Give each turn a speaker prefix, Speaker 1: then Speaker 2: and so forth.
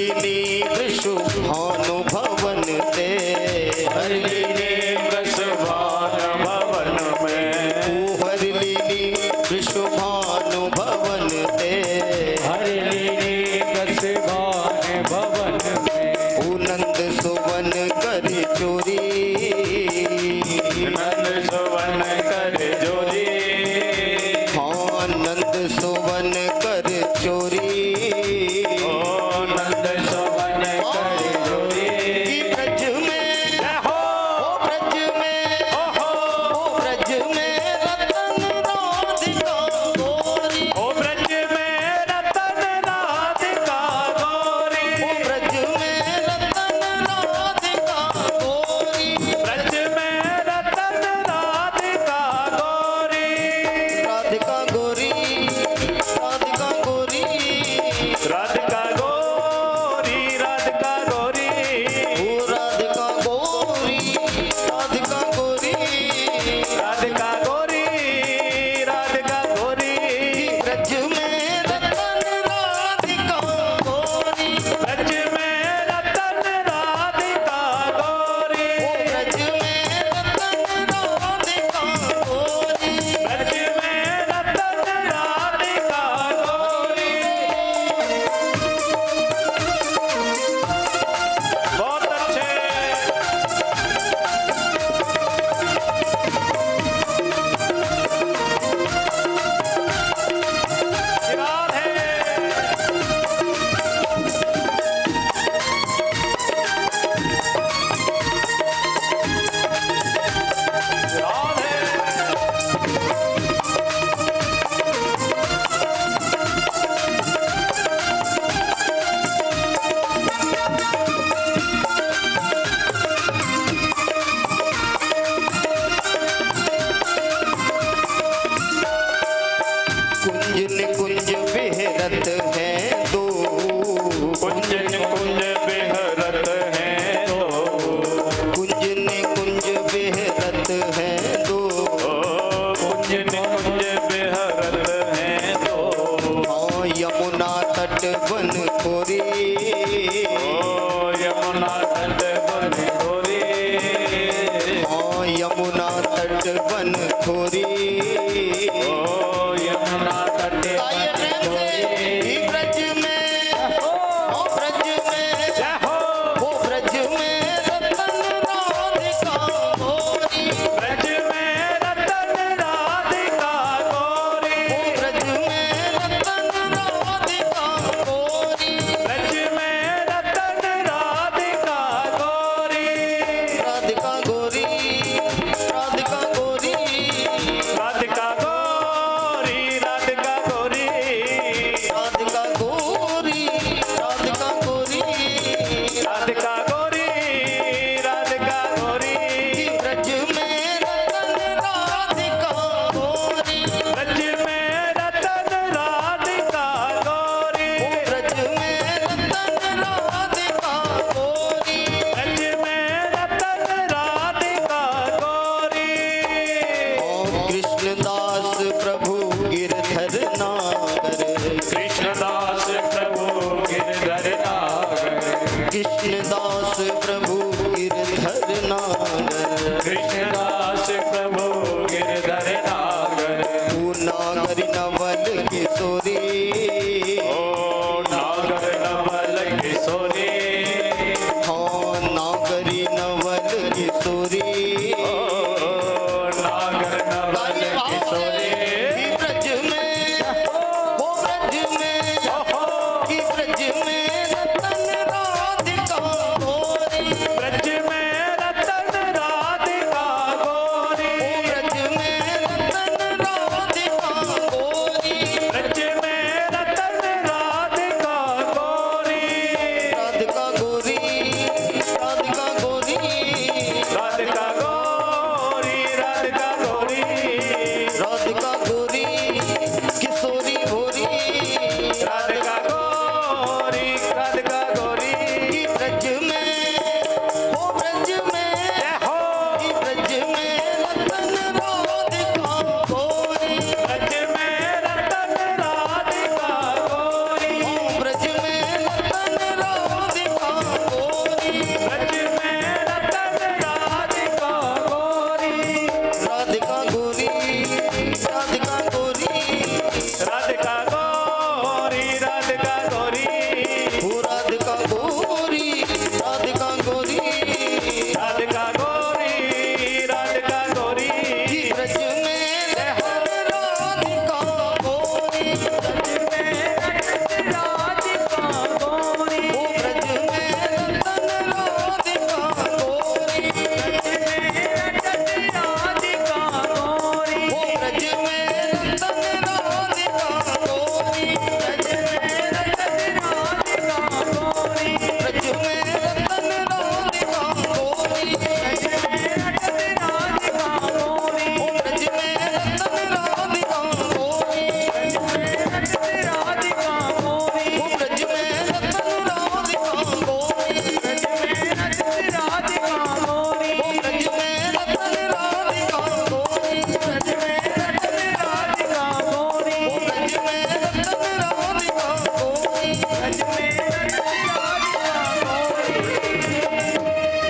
Speaker 1: लीली वृषभानु भवन ते,
Speaker 2: हर लीली वृषभानु भवन में,
Speaker 1: हर लीली वृषभानु भवन ते,
Speaker 2: हर लीली वृषभानु भवन में,
Speaker 1: नंद सुवन कर चोरी,
Speaker 2: नंद सुवन कर जोरी,
Speaker 1: हाँ नंद सुवन कर चोरी,
Speaker 2: ओ नंद सुवन कर जोरी।
Speaker 1: ब्रज में हो, ब्रज में हो, ब्रज में रतन राधिका गोरी,
Speaker 2: ओ ब्रज में रतन राधिका गोरी,
Speaker 1: ओ ब्रज में रतन राधिका गोरी,
Speaker 2: ब्रज में रतन राधिका गोरी,
Speaker 1: राधिका गोरी, राधिका गोरी,
Speaker 2: राधिका गोरी, राधिका गोरी,
Speaker 1: ओ राधिका गोरी, राधिका गोरी,
Speaker 2: राधिका गोरी, राधिका गोरी,
Speaker 1: ब्रज में रतन राधिका गोरी,
Speaker 2: ब्रज में रतन राधिका गोरी,
Speaker 1: ओ ब्रज में रतन राधिका गोरी,
Speaker 2: ब्रज में रतन राधिका गोरी। बहुत अच्छे। राधे
Speaker 1: कुंज निकुंज विहरत हैं दो,
Speaker 2: कुंज निकुंज बिहरत हैं दो,
Speaker 1: कुंज निकुंज विहरत हैं दो,
Speaker 2: कुंज निकुंज बिहरत हैं दो,
Speaker 1: हाँ यमुना तट वन खोरी,